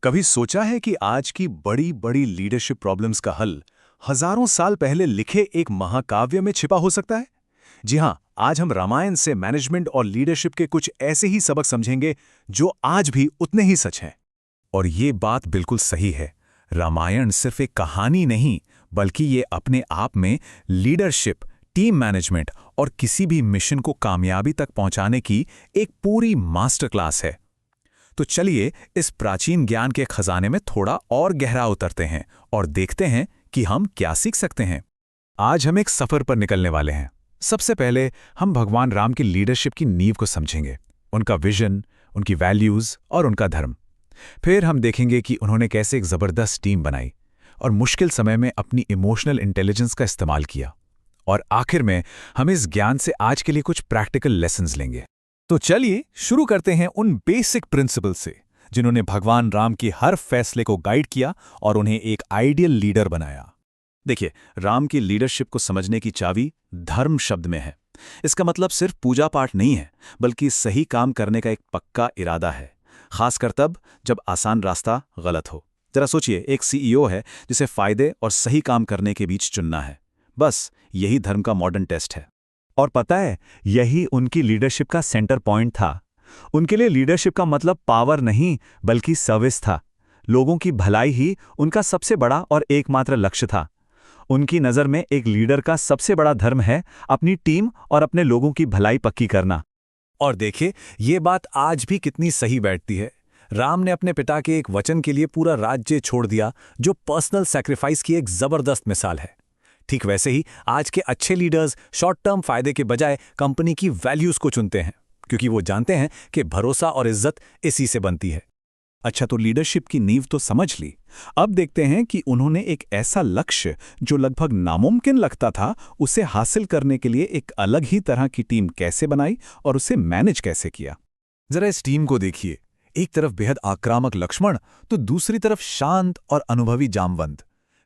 कभी सोचा है कि आज की बड़ी बड़ी लीडरशिप प्रॉब्लम्स का हल हजारों साल पहले लिखे एक महाकाव्य में छिपा हो सकता है? जी हां, आज हम रामायण से मैनेजमेंट और लीडरशिप के कुछ ऐसे ही सबक समझेंगे जो आज भी उतने ही सच हैं। और ये बात बिल्कुल सही है। रामायण सिर्फ एक कहानी नहीं, बल्कि ये अपने आप में लीडरशिप, टीम मैनेजमेंट और किसी भी मिशन को कामयाबी तक पहुंचाने की एक पूरी मास्टर क्लास है। तो चलिए इस प्राचीन ज्ञान के खजाने में थोड़ा और गहरा उतरते हैं और देखते हैं कि हम क्या सीख सकते हैं। आज हम एक सफर पर निकलने वाले हैं। सबसे पहले हम भगवान राम की लीडरशिप की नींव को समझेंगे, उनका विजन, उनकी वैल्यूज और उनका धर्म। फिर हम देखेंगे कि उन्होंने कैसे एक जबरदस्त टीम बनाई और मुश्किल समय में अपनी इमोशनल इंटेलिजेंस का इस्तेमाल किया। और आखिर में हम इस ज्ञान से आज के लिए कुछ प्रैक्टिकल लेसन्स लेंगे। तो चलिए शुरू करते हैं उन बेसिक प्रिंसिपल से जिन्होंने भगवान राम की हर फैसले को गाइड किया और उन्हें एक आइडियल लीडर बनाया। देखिए, राम की लीडरशिप को समझने की चाबी धर्म शब्द में है। इसका मतलब सिर्फ पूजा पाठ नहीं है, बल्कि सही काम करने का एक पक्का इरादा है, खासकर तब जब आसान रास्ता गलत हो। जरा सोचिए, एक सीईओ है जिसे फायदे और सही काम करने के बीच चुनना है। बस यही धर्म का मॉडर्न टेस्ट है। और पता है, यही उनकी लीडरशिप का सेंटर पॉइंट था। उनके लिए लीडरशिप का मतलब पावर नहीं, बल्कि सर्विस था। लोगों की भलाई ही उनका सबसे बड़ा और एकमात्र लक्ष्य था। उनकी नज़र में एक लीडर का सबसे बड़ा धर्म है अपनी टीम और अपने लोगों की भलाई पक्की करना। और देखिए, ये बात आज भी कितनी सही बैठती है। राम ने अपने पिता के एक वचन के लिए पूरा राज्य छोड़ दिया, जो पर्सनल सैक्रिफाइस की एक जबरदस्त मिसाल है। ठीक वैसे ही आज के अच्छे लीडर्स शॉर्ट टर्म फायदे के बजाय कंपनी की वैल्यूज को चुनते हैं, क्योंकि वो जानते हैं कि भरोसा और इज्जत इसी से बनती है। अच्छा, तो लीडरशिप की नींव तो समझ ली। अब देखते हैं कि उन्होंने एक ऐसा लक्ष्य जो लगभग नामुमकिन लगता था, उसे हासिल करने के लिए एक अलग ही तरह की टीम कैसे बनाई और उसे मैनेज कैसे किया। जरा इस टीम को देखिए। एक तरफ बेहद आक्रामक लक्ष्मण, तो दूसरी तरफ शांत और अनुभवी जामवंत।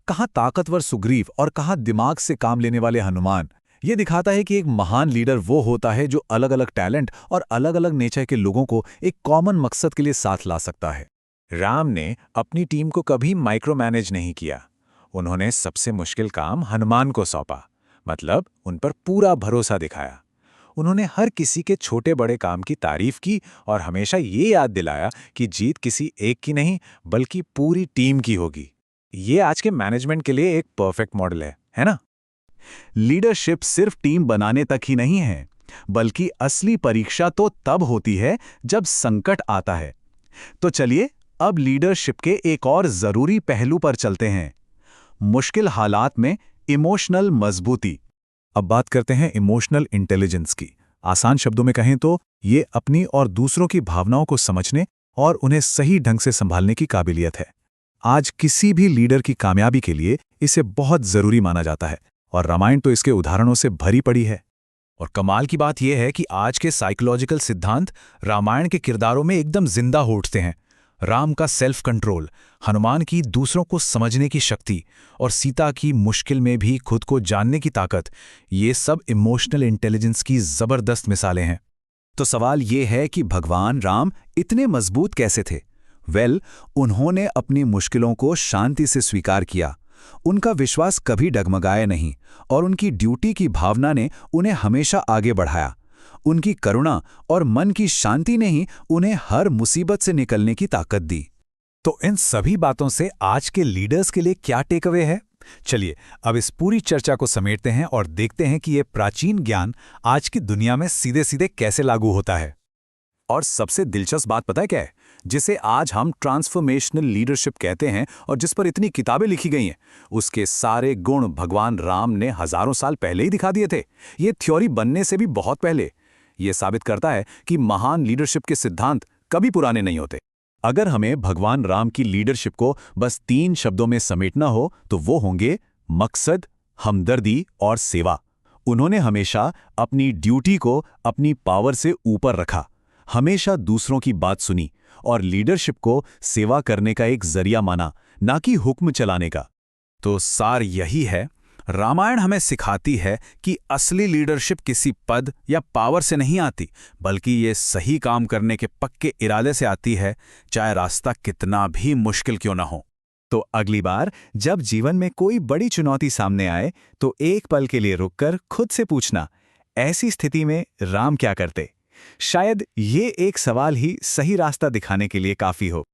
कहाँ ताकतवर सुग्रीव और कहाँ दिमाग से काम लेने वाले हनुमान। ये दिखाता है कि एक महान लीडर वो होता है जो अलग अलग टैलेंट और अलग अलग नेचर के लोगों को एक कॉमन मकसद के लिए साथ ला सकता है। राम ने अपनी टीम को कभी माइक्रो मैनेज नहीं किया। उन्होंने सबसे मुश्किल काम हनुमान को सौंपा, मतलब उन पर पूरा भरोसा दिखाया। उन्होंने हर किसी के छोटे बड़े काम की तारीफ की और हमेशा ये याद दिलाया कि जीत किसी एक की नहीं, बल्कि पूरी टीम की होगी। ये आज के मैनेजमेंट के लिए एक परफेक्ट मॉडल है ना? लीडरशिप सिर्फ टीम बनाने तक ही नहीं है, बल्कि असली परीक्षा तो तब होती है जब संकट आता है। तो चलिए अब लीडरशिप के एक और जरूरी पहलू पर चलते हैं, मुश्किल हालात में इमोशनल मजबूती। अब बात करते हैं इमोशनल इंटेलिजेंस की। आसान शब्दों में कहें तो ये अपनी और दूसरों की भावनाओं को समझने और उन्हें सही ढंग से संभालने की काबिलियत है। आज किसी भी लीडर की कामयाबी के लिए इसे बहुत जरूरी माना जाता है, और रामायण तो इसके उदाहरणों से भरी पड़ी है। और कमाल की बात यह है कि आज के साइकोलॉजिकल सिद्धांत रामायण के किरदारों में एकदम जिंदा हो उठते हैं। राम का सेल्फ कंट्रोल, हनुमान की दूसरों को समझने की शक्ति और सीता की मुश्किल में भी खुद को जानने की ताकत, ये सब इमोशनल इंटेलिजेंस की जबरदस्त मिसालें हैं। तो सवाल ये है कि भगवान राम इतने मजबूत कैसे थे? उन्होंने अपनी मुश्किलों को शांति से स्वीकार किया। उनका विश्वास कभी डगमगाया नहीं और उनकी ड्यूटी की भावना ने उन्हें हमेशा आगे बढ़ाया। उनकी करुणा और मन की शांति ने ही उन्हें हर मुसीबत से निकलने की ताकत दी। तो इन सभी बातों से आज के लीडर्स के लिए क्या टेक अवे है? चलिए अब इस पूरी चर्चा को समेटते हैं और देखते हैं कि ये प्राचीन ज्ञान आज की दुनिया में सीधे सीधे कैसे लागू होता है। और सबसे दिलचस्प बात पता है क्या है? जिसे आज हम ट्रांसफॉर्मेशनल लीडरशिप कहते हैं और जिस पर इतनी किताबें लिखी गई हैं, उसके सारे गुण भगवान राम ने हजारों साल पहले ही दिखा दिए थे। ये थ्योरी बनने से भी बहुत पहले। ये साबित करता है कि महान लीडरशिप के सिद्धांत कभी पुराने नहीं होते। अगर हमें भगवान राम की लीडरशिप को बस 3 शब्दों में समेटना हो तो वो होंगे मकसद, हमदर्दी और सेवा। उन्होंने हमेशा अपनी ड्यूटी को अपनी पावर से ऊपर रखा, हमेशा दूसरों की बात सुनी और लीडरशिप को सेवा करने का एक जरिया माना, ना कि हुक्म चलाने का। तो सार यही है, रामायण हमें सिखाती है कि असली लीडरशिप किसी पद या पावर से नहीं आती, बल्कि ये सही काम करने के पक्के इरादे से आती है, चाहे रास्ता कितना भी मुश्किल क्यों ना हो। तो अगली बार जब जीवन में कोई बड़ी चुनौती सामने आए तो एक पल के लिए रुककर खुद से पूछना, ऐसी स्थिति में राम क्या करते? शायद ये एक सवाल ही सही रास्ता दिखाने के लिए काफी हो।